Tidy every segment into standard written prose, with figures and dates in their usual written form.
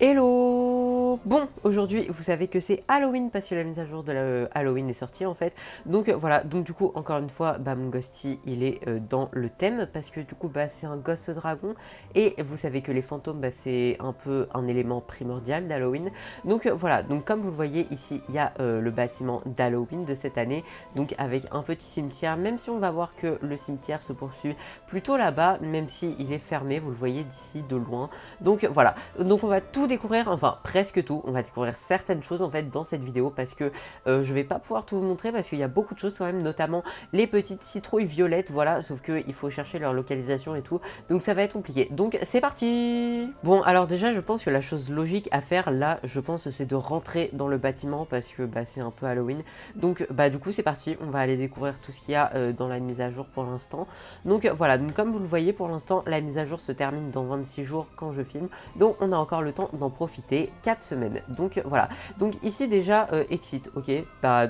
Hello! Bon, aujourd'hui, vous savez que c'est Halloween parce que la mise à jour de Halloween est sortie en fait. Donc voilà, donc du coup, encore une fois, mon Ghosty, il est dans le thème parce que du coup, c'est un Ghost Dragon et vous savez que les fantômes, c'est un peu un élément primordial d'Halloween. Donc voilà, donc comme vous le voyez ici, il y a le bâtiment d'Halloween de cette année, donc avec un petit cimetière, même si on va voir que le cimetière se poursuit plutôt là-bas, même si il est fermé, vous le voyez d'ici de loin. Donc voilà, donc on va tout découvrir, enfin presque tout, on va découvrir certaines choses en fait dans cette vidéo parce que je vais pas pouvoir tout vous montrer parce qu'il y a beaucoup de choses quand même, notamment les petites citrouilles violettes, voilà, sauf qu'il faut chercher leur localisation et tout, donc ça va être compliqué. Donc c'est parti. Bon, alors déjà je pense que la chose logique à faire là, je pense c'est de rentrer dans le bâtiment parce que c'est un peu Halloween. Donc du coup c'est parti, on va aller découvrir tout ce qu'il y a dans la mise à jour pour l'instant. Donc voilà, donc comme vous le voyez pour l'instant, la mise à jour se termine dans 26 jours quand je filme. Donc on a encore le temps d'en profiter, 4 semaines. Donc voilà. Donc ici déjà exit, ok.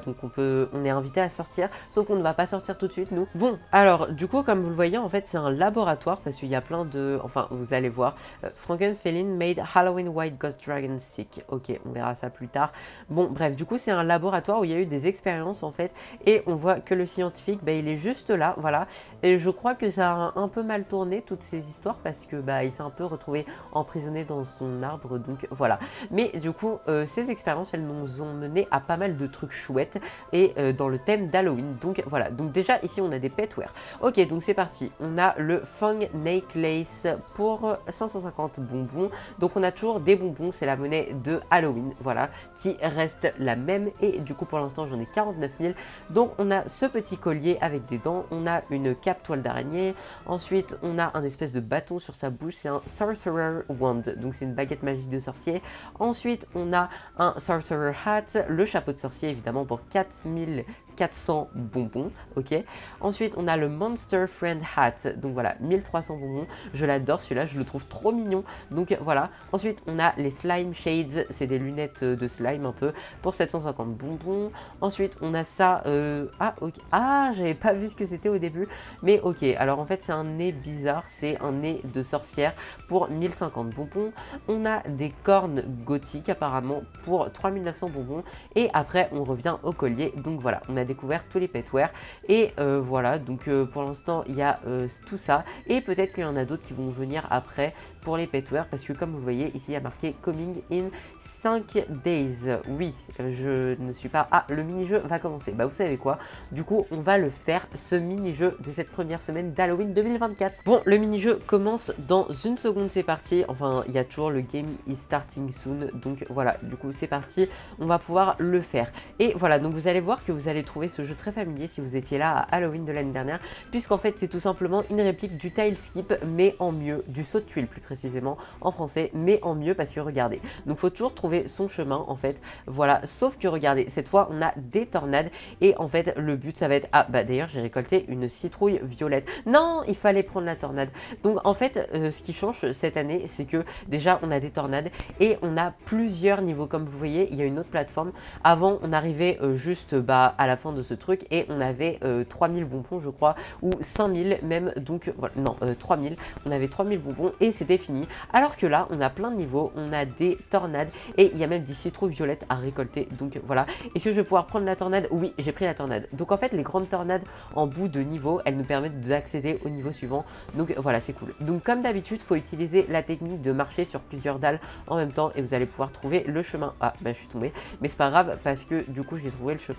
Donc on est invité à sortir, sauf qu'on ne va pas sortir tout de suite nous. Bon, alors du coup comme vous le voyez en fait c'est un laboratoire parce qu'il y a plein de, enfin vous allez voir, Frankenfelin made Halloween White Ghost Dragon Sick. Ok, on verra ça plus tard. Bon bref, du coup c'est un laboratoire où il y a eu des expériences en fait et on voit que le scientifique il est juste là, voilà. Et je crois que ça a un peu mal tourné toutes ces histoires parce que il s'est un peu retrouvé emprisonné dans son arbre, donc voilà. Mais du coup, ces expériences, elles nous ont mené à pas mal de trucs chouettes et dans le thème d'Halloween. Donc voilà, donc déjà ici on a des petware. Ok, donc c'est parti. On a le Fang Necklace pour 550 bonbons. Donc on a toujours des bonbons, c'est la monnaie de Halloween, voilà, qui reste la même. Et du coup pour l'instant j'en ai 49 000. Donc on a ce petit collier avec des dents, on a une cape toile d'araignée. Ensuite on a un espèce de bâton sur sa bouche, c'est un Sorcerer Wand, donc c'est une baguette magique de sorcier. Ensuite, on a un Sorcerer Hat, le chapeau de sorcier évidemment pour 4400 bonbons, ok. Ensuite, on a le Monster Friend Hat, donc voilà, 1300 bonbons. Je l'adore celui-là, je le trouve trop mignon, donc voilà. Ensuite, on a les Slime Shades, c'est des lunettes de slime un peu, pour 750 bonbons. Ensuite, on a ça, j'avais pas vu ce que c'était au début, mais ok. Alors en fait, c'est un nez bizarre, c'est un nez de sorcière pour 1050 bonbons. On a des cornes gothiques apparemment pour 3900 bonbons. Et après, on revient au collier. Donc voilà, on a découvert tous les petware. Et voilà, donc pour l'instant, il y a tout ça. Et peut-être qu'il y en a d'autres qui vont venir après pour les petware. Parce que comme vous voyez, ici, il y a marqué Coming in 5 days. Oui, je ne suis pas... Ah, le mini-jeu va commencer. Vous savez quoi? Du coup, on va le faire, ce mini-jeu de cette première semaine d'Halloween 2024. Bon, le mini-jeu commence dans une seconde, c'est parti. Enfin, il y a toujours le game is starting soon. Donc voilà, du coup, c'est parti. On va pouvoir le faire. Et voilà, donc vous allez voir que vous allez trouver ce jeu très familier si vous étiez là à Halloween de l'année dernière. Puisqu'en fait, c'est tout simplement une réplique du tile skip, mais en mieux. Du saut de tuile, plus précisément, en français, mais en mieux parce que regardez. Donc, il faut toujours trouver son chemin, en fait. Voilà, sauf que regardez, cette fois, on a des tornades. Et en fait, le but, ça va être... Ah, d'ailleurs, j'ai récolté une citrouille violette. Non, il fallait prendre la tornade. Donc en fait, ce qui change cette année, c'est que déjà on a des tornades et on a plusieurs niveaux. Comme vous voyez, il y a une autre plateforme. Avant, on arrivait juste à la fin de ce truc et on avait 3000 bonbons, je crois, ou 5000 même. Donc voilà, non, 3000. On avait 3000 bonbons et c'était fini. Alors que là, on a plein de niveaux, on a des tornades et il y a même des citrouilles violettes à récolter. Donc voilà. Est-ce que je vais pouvoir prendre la tornade? Oui, j'ai pris la tornade. Donc en fait, les grandes tornades en bout de niveau, elles nous permettent d'accéder au niveau suivant. Donc voilà, c'est cool. Donc comme d'habitude, il faut utiliser la technique de marcher sur plusieurs dalles en même temps et vous allez pouvoir trouver le chemin. Ah, je suis tombée. Mais c'est pas grave parce que du coup, j'ai trouvé le chemin.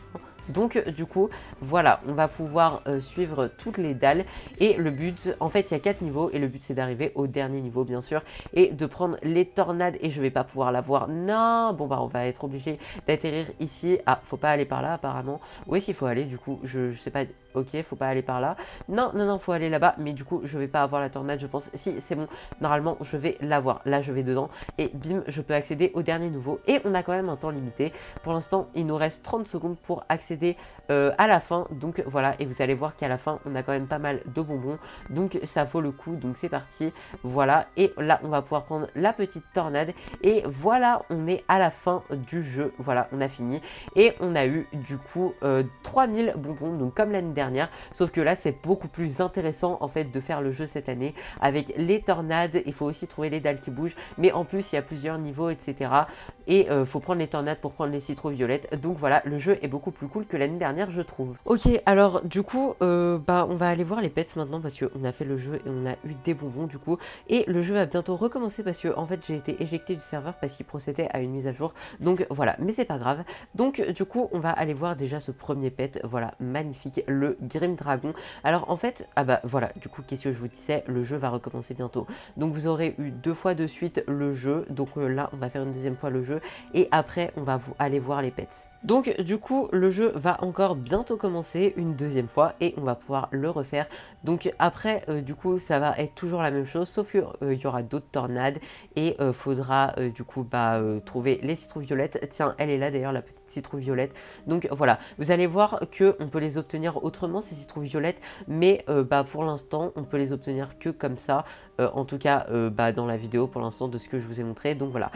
Donc du coup, voilà, on va pouvoir suivre toutes les dalles et le but, en fait, il y a 4 niveaux et le but c'est d'arriver au dernier niveau bien sûr et de prendre les tornades et je vais pas pouvoir la voir. Non, bon on va être obligé d'atterrir ici. Ah, faut pas aller par là apparemment. Oui, s'il faut aller, du coup, je sais pas. Ok, faut pas aller par là. Non, non, non, faut aller là-bas. Mais du coup, je vais pas avoir la tornade, je pense. Si, c'est bon. Normalement, je vais l'avoir. Là, je vais dedans. Et bim, je peux accéder au dernier niveau. Et on a quand même un temps limité. Pour l'instant, il nous reste 30 secondes pour accéder accéder à la fin. Donc voilà, et vous allez voir qu'à la fin on a quand même pas mal de bonbons, donc ça vaut le coup. Donc c'est parti, voilà, et là on va pouvoir prendre la petite tornade et voilà, on est à la fin du jeu. Voilà, on a fini et on a eu du coup 3000 bonbons, donc comme l'année dernière, sauf que là c'est beaucoup plus intéressant en fait de faire le jeu cette année avec les tornades. Il faut aussi trouver les dalles qui bougent, mais en plus il y a plusieurs niveaux, etc. Et faut prendre les tornades pour prendre les citrouilles-violettes. Donc voilà, le jeu est beaucoup plus cool que l'année dernière, je trouve. Ok, alors du coup, bah on va aller voir les pets maintenant parce qu'on a fait le jeu et on a eu des bonbons du coup. Et le jeu va bientôt recommencer parce que en fait j'ai été éjecté du serveur parce qu'il procédait à une mise à jour. Donc voilà, mais c'est pas grave. Donc du coup, on va aller voir déjà ce premier pet. Voilà, magnifique, le Grim Dragon. Alors en fait, ah bah voilà, du coup, qu'est-ce que je vous disais, le jeu va recommencer bientôt. Donc vous aurez eu 2 fois de suite le jeu. Donc là, on va faire une deuxième fois le jeu et après on va aller voir les pets. Donc du coup le jeu va encore bientôt commencer une deuxième fois et on va pouvoir le refaire. Donc après du coup ça va être toujours la même chose, sauf qu'il y aura d'autres tornades et faudra du coup trouver les citrouilles violettes. Tiens, elle est là d'ailleurs, la petite citrouille violette. Donc voilà, vous allez voir que on peut les obtenir autrement ces citrouilles violettes, mais pour l'instant on peut les obtenir que comme ça, en tout cas dans la vidéo pour l'instant de ce que je vous ai montré. Donc voilà,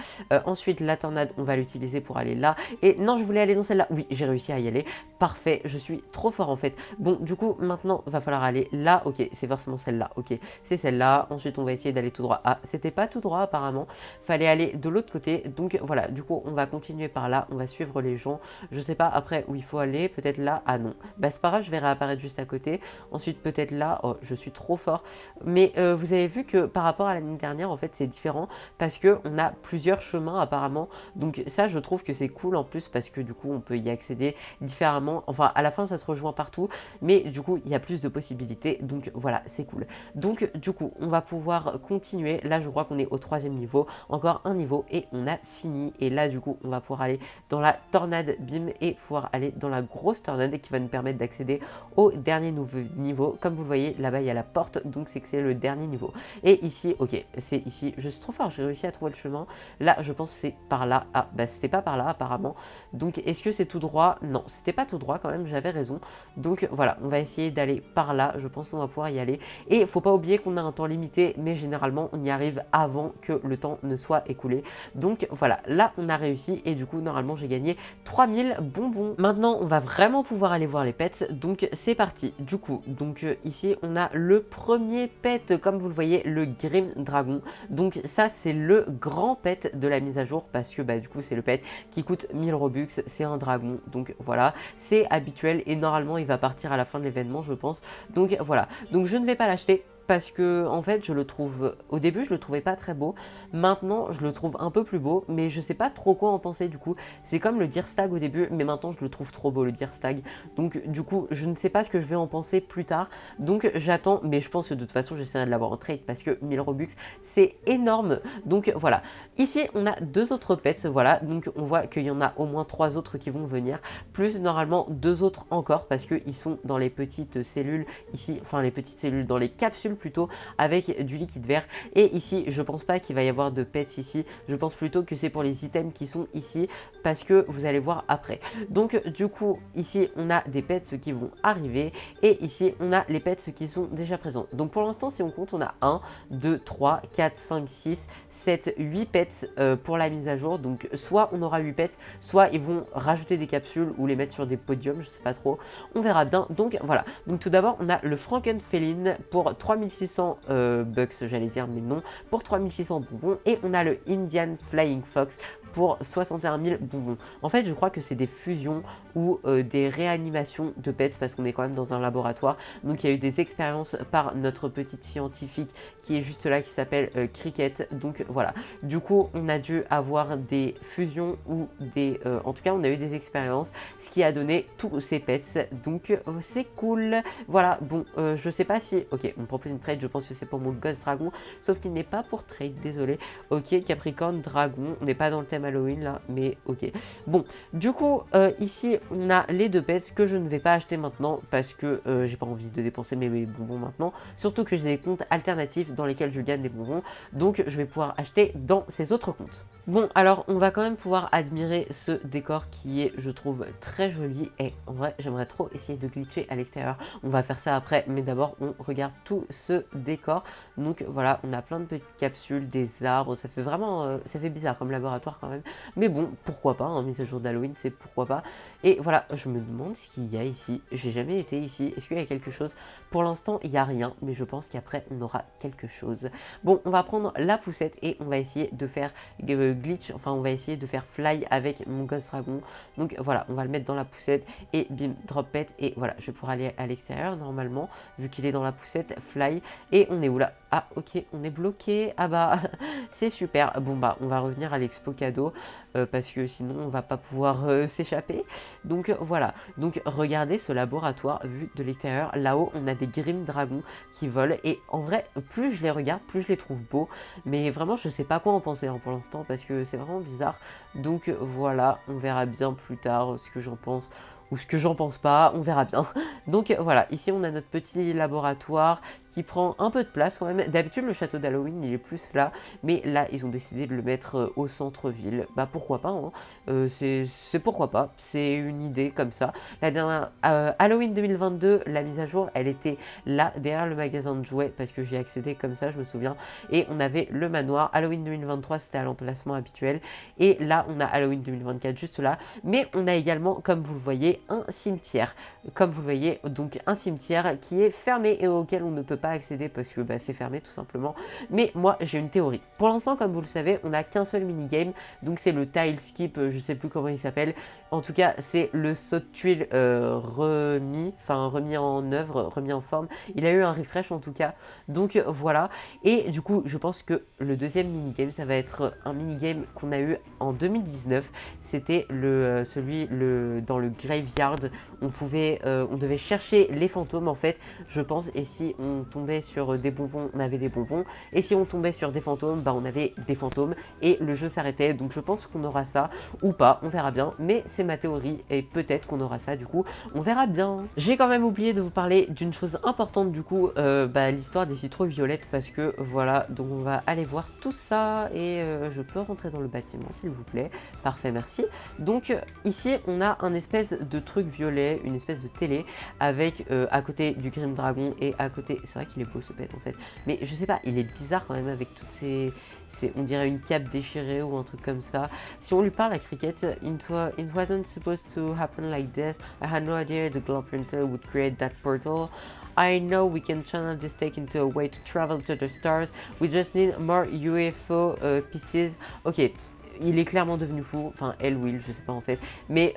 ensuite la tornade on va l'utiliser pour aller là, et non, je voulais aller dans celle-là, oui j'ai réussi à y aller, parfait, je suis trop fort en fait. Bon du coup maintenant va falloir aller là, ok c'est forcément celle-là, ok c'est celle-là. Ensuite on va essayer d'aller tout droit, ah c'était pas tout droit apparemment, fallait aller de l'autre côté. Donc voilà, du coup on va continuer par là, on va suivre les gens, je sais pas après où il faut aller, peut-être là, ah non, bah c'est pas grave, je vais réapparaître juste à côté. Ensuite peut-être là, oh je suis trop fort, mais vous avez vu que par rapport à l'année dernière en fait c'est différent parce que on a plusieurs chemins apparemment. Donc ça je trouve que c'est cool en plus parce que du coup on peut y accéder différemment, enfin à la fin ça se rejoint partout, mais du coup il y a plus de possibilités, donc voilà c'est cool. Donc du coup on va pouvoir continuer, là je crois qu'on est au 3e niveau, encore un niveau et on a fini. Et là du coup on va pouvoir aller dans la tornade bim et pouvoir aller dans la grosse tornade qui va nous permettre d'accéder au dernier niveau. Comme vous le voyez là-bas il y a la porte, donc c'est que c'est le dernier niveau. Et ici, ok c'est ici, je suis trop fort, j'ai réussi à trouver le chemin. Là je pense que c'est par là, ah bah c'était pas par là apparemment. Donc est-ce que c'est tout droit? Non, c'était pas tout droit quand même, j'avais raison. Donc voilà, on va essayer d'aller par là, je pense qu'on va pouvoir y aller. Et il faut pas oublier qu'on a un temps limité, mais généralement on y arrive avant que le temps ne soit écoulé. Donc voilà, là on a réussi et du coup normalement j'ai gagné 3000 bonbons. Maintenant on va vraiment pouvoir aller voir les pets, donc c'est parti. Du coup, donc ici on a le premier pet, comme vous le voyez, le Grim Dragon. Donc ça c'est le grand pet de la mise à jour parce que du coup c'est le pet qui coûte 1000 Robux, c'est un dragon, donc voilà, c'est habituel et normalement il va partir à la fin de l'événement je pense. Donc voilà, donc je ne vais pas l'acheter parce que en fait je le trouve, au début je le trouvais pas très beau, maintenant je le trouve un peu plus beau, mais je sais pas trop quoi en penser du coup. C'est comme le Deer Stag au début, mais maintenant je le trouve trop beau le Deer Stag, donc du coup je ne sais pas ce que je vais en penser plus tard, donc j'attends, mais je pense que de toute façon j'essaierai de l'avoir en trade parce que 1000 Robux c'est énorme. Donc voilà, ici on a 2 autres pets, voilà, donc on voit qu'il y en a au moins 3 autres qui vont venir, plus normalement 2 autres encore parce qu'ils sont dans les petites cellules ici, enfin les petites cellules, dans les capsules plutôt, avec du liquide vert. Et ici je pense pas qu'il va y avoir de pets ici, je pense plutôt que c'est pour les items qui sont ici parce que vous allez voir après. Donc du coup ici on a des pets qui vont arriver et ici on a les pets qui sont déjà présents. Donc pour l'instant si on compte on a 1, 2, 3, 4, 5, 6, 7, 8 pets pour la mise à jour. Donc soit on aura 8 pets, soit ils vont rajouter des capsules ou les mettre sur des podiums, je sais pas trop, on verra bien. Donc voilà, donc tout d'abord on a le Frankenfeline pour 3600 bucks j'allais dire, mais non, pour 3600 bonbons, et on a le Indian Flying Fox pour 61 000 bonbons. En fait je crois que c'est des fusions ou des réanimations de pets parce qu'on est quand même dans un laboratoire, donc il y a eu des expériences par notre petite scientifique qui est juste là qui s'appelle Cricket. Donc voilà, du coup on a dû avoir des fusions ou des en tout cas on a eu des expériences, ce qui a donné tous ces pets, donc c'est cool. Voilà, bon je sais pas si, ok on me propose une trade, je pense que c'est pour mon Ghost Dragon, sauf qu'il n'est pas pour trade, désolé. Ok, Capricorne Dragon, on n'est pas dans le thème thème Halloween là, mais ok. Bon, du coup, ici, on a les deux pets que je ne vais pas acheter maintenant parce que j'ai pas envie de dépenser mes bonbons maintenant. Surtout que j'ai des comptes alternatifs dans lesquels je gagne des bonbons. Donc, je vais pouvoir acheter dans ces autres comptes. Bon, alors on va quand même pouvoir admirer ce décor qui est, je trouve, très joli. Et en vrai, j'aimerais trop essayer de glitcher à l'extérieur. On va faire ça après, mais d'abord, on regarde tout ce décor. Donc voilà, on a plein de petites capsules, des arbres. Ça fait vraiment, ça fait bizarre comme laboratoire quand même. Mais bon, pourquoi pas, hein, mise à jour d'Halloween, c'est pourquoi pas. Et voilà, je me demande ce qu'il y a ici. J'ai jamais été ici. Est-ce qu'il y a quelque chose? Pour l'instant, il n'y a rien, mais je pense qu'après, on aura quelque chose. Bon, on va prendre la poussette et on va essayer de faire glitch, enfin on va essayer de faire fly avec mon Ghost Dragon. Donc voilà, on va le mettre dans la poussette et bim, drop pet. Et voilà, je vais pouvoir aller à l'extérieur normalement, vu qu'il est dans la poussette, fly. Et on est où là? Ah ok, on est bloqué. Ah bah, c'est super. Bon bah, on va revenir à l'expo cadeau parce que sinon on va pas pouvoir s'échapper. Donc voilà, donc regardez ce laboratoire vu de l'extérieur. Là-haut, on a des Grim Dragons qui volent et en vrai, plus je les regarde, plus je les trouve beaux. Mais vraiment, je sais pas quoi en penser hein, pour l'instant parce que c'est vraiment bizarre. Donc voilà, on verra bien plus tard ce que j'en pense ou ce que j'en pense pas, on verra bien. Donc voilà, ici on a notre petit laboratoire qui prend un peu de place quand même. D'habitude le château d'Halloween il est plus là, mais là ils ont décidé de le mettre au centre-ville. Bah pourquoi pas, hein. C'est pourquoi pas, c'est une idée comme ça. La dernière Halloween 2022, la mise à jour, elle était là derrière le magasin de jouets parce que j'y ai accédé comme ça, je me souviens. Et on avait le manoir. Halloween 2023 c'était à l'emplacement habituel. Et là on a Halloween 2024 juste là. Mais on a également, comme vous le voyez, un cimetière. Comme vous le voyez, donc un cimetière qui est fermé et auquel on ne peut pas accéder parce que bah, c'est fermé tout simplement. Mais moi, j'ai une théorie. Pour l'instant, comme vous le savez, on n'a qu'un seul minigame. Donc c'est le tile skip, je sais plus comment il s'appelle. En tout cas, c'est le saut de tuiles remis en œuvre, remis en forme. Il a eu un refresh en tout cas. Donc voilà. Et du coup, je pense que le deuxième minigame, ça va être un minigame qu'on a eu en 2019. C'était dans le graveyard. On devait chercher les fantômes en fait, je pense. Et si on tombait sur des bonbons, on avait des bonbons. Et si on tombait sur des fantômes, bah on avait des fantômes. Et le jeu s'arrêtait. Donc je pense qu'on aura ça ou pas, on verra bien. Mais c'est ma théorie et peut-être qu'on aura ça du coup, on verra bien. J'ai quand même oublié de vous parler d'une chose importante du coup, l'histoire des citrouilles violettes parce que voilà, donc on va aller voir tout ça et je peux rentrer dans le bâtiment s'il vous plaît. Parfait, merci. Donc ici on a un espèce de truc violet, une espèce de télé avec à côté du Grim Dragon et à côté, c'est vrai qu'il est beau ce pet en fait, mais je sais pas, il est bizarre quand même avec toutes ces on dirait une cape déchirée ou un truc comme ça. Si on lui parle à Cricket, it wasn't supposed to happen like this. I had no idea the glow printer would create that portal. I know we can channel this take into a way to travel to the stars. We just need more UFO pieces. Ok, il est clairement devenu fou. Enfin, elle, Will, je sais pas en fait. Mais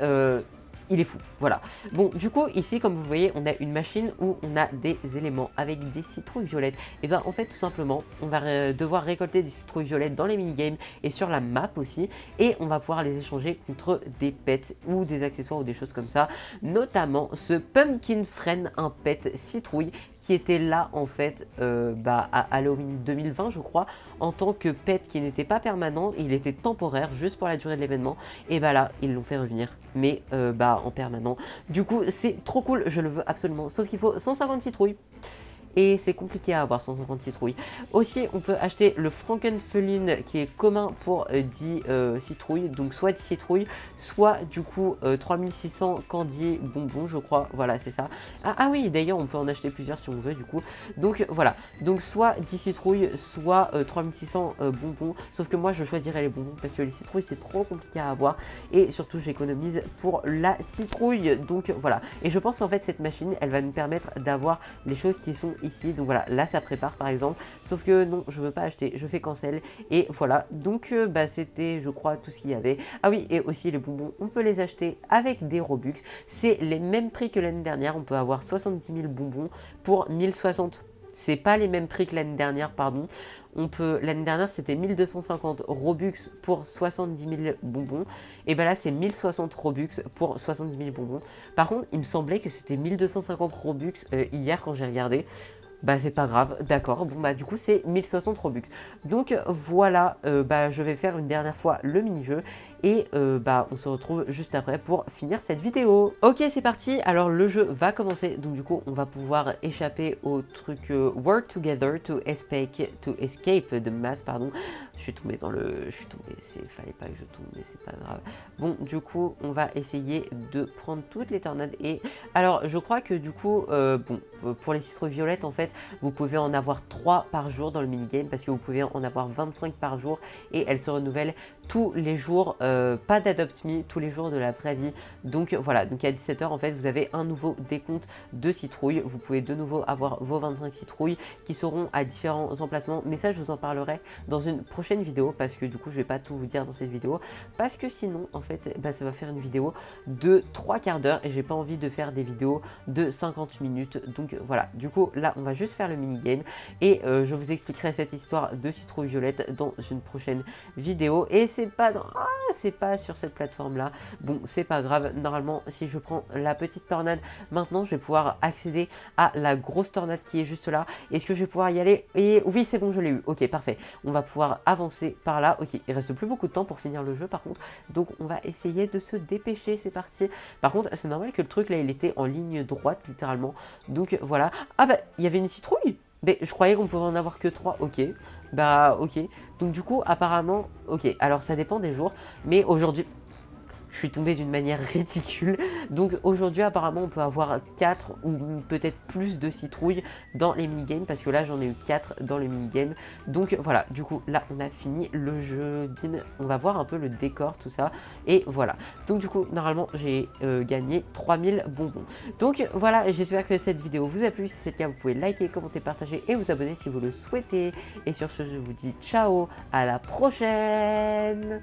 il est fou, voilà. Bon, du coup, ici, comme vous voyez, on a une machine où on a des éléments avec des citrouilles violettes. Et bien, en fait, tout simplement, on va devoir récolter des citrouilles violettes dans les minigames et sur la map aussi. Et on va pouvoir les échanger contre des pets ou des accessoires ou des choses comme ça. Notamment ce Pumpkin Friend, un pet citrouille qui était là en fait à Halloween 2020 je crois, en tant que pet qui n'était pas permanent, il était temporaire juste pour la durée de l'événement, et bah là ils l'ont fait revenir, mais en permanent. Du coup c'est trop cool, je le veux absolument, sauf qu'il faut 150 citrouilles. Et c'est compliqué à avoir 150 citrouilles. Aussi, on peut acheter le Frankenfelin qui est commun pour 10 citrouilles. Donc soit 10 citrouilles, soit du coup 3600 candies bonbons, je crois. Voilà, c'est ça. Ah oui, d'ailleurs, on peut en acheter plusieurs si on veut du coup. Donc voilà. Donc soit 10 citrouilles, soit 3600 bonbons. Sauf que moi, je choisirais les bonbons parce que les citrouilles, c'est trop compliqué à avoir. Et surtout, j'économise pour la citrouille. Donc voilà. Et je pense qu'en fait, cette machine, elle va nous permettre d'avoir les choses qui sont ici. Donc voilà, là ça prépare par exemple, sauf que non, je veux pas acheter, je fais cancel et voilà. Donc c'était je crois tout ce qu'il y avait. Ah oui, et aussi les bonbons, on peut les acheter avec des Robux. C'est les mêmes prix que l'année dernière, on peut avoir 70 000 bonbons pour 1060. C'est pas les mêmes prix que l'année dernière, pardon. L'année dernière c'était 1250 Robux pour 70 000 bonbons. Et ben là c'est 1060 Robux pour 70 000 bonbons. Par contre il me semblait que c'était 1250 Robux hier quand j'ai regardé. Bah c'est pas grave, d'accord. Bon bah du coup c'est 1060 Robux. Donc voilà, bah je vais faire une dernière fois le mini-jeu et bah on se retrouve juste après pour finir cette vidéo. Ok c'est parti, alors le jeu va commencer. Donc du coup on va pouvoir échapper au truc Work Together to escape the mass, pardon. Je suis tombée dans le... Je suis tombée, fallait pas que je tombe mais c'est pas grave. Bon du coup on va essayer de prendre toutes les tornades et... Alors je crois que du coup, bon, pour les citrouilles violettes en fait, vous pouvez en avoir 3 par jour dans le minigame parce que vous pouvez en avoir 25 par jour et elles se renouvellent tous les jours, pas d'Adopt Me, tous les jours de la vraie vie. Donc voilà, donc à 17 h en fait, vous avez un nouveau décompte de citrouilles. Vous pouvez de nouveau avoir vos 25 citrouilles qui seront à différents emplacements. Mais ça, je vous en parlerai dans une prochaine vidéo parce que du coup, je vais pas tout vous dire dans cette vidéo parce que sinon, en fait, bah, ça va faire une vidéo de 3 quarts d'heure et j'ai pas envie de faire des vidéos de 50 minutes. Donc voilà, du coup, là, on va juste faire le minigame et je vous expliquerai cette histoire de citrouille violette dans une prochaine vidéo. Et c'est pas dans... c'est pas sur cette plateforme là. Bon, c'est pas grave. Normalement, si je prends la petite tornade maintenant, je vais pouvoir accéder à la grosse tornade qui est juste là. Est-ce que je vais pouvoir y aller? Et oui, c'est bon, je l'ai eu. Ok, parfait. On va pouvoir avancer par là. Ok, il reste plus beaucoup de temps pour finir le jeu par contre. Donc, on va essayer de se dépêcher. C'est parti. Par contre, c'est normal que le truc là, il était en ligne droite littéralement. Donc, voilà. Ah bah, il y avait une citrouille. Mais je croyais qu'on pouvait en avoir que 3. Ok. Bah, ok. Donc, du coup, apparemment, ok. Alors, ça dépend des jours. Mais aujourd'hui, je suis tombée d'une manière ridicule. Donc aujourd'hui, apparemment, on peut avoir 4 ou peut-être plus de citrouilles dans les minigames. Parce que là, j'en ai eu 4 dans les minigames. Donc voilà, du coup, là, on a fini le jeu. Bim, on va voir un peu le décor, tout ça. Et voilà. Donc du coup, normalement, j'ai gagné 3000 bonbons. Donc voilà, j'espère que cette vidéo vous a plu. Si c'est le cas, vous pouvez liker, commenter, partager et vous abonner si vous le souhaitez. Et sur ce, je vous dis ciao, à la prochaine.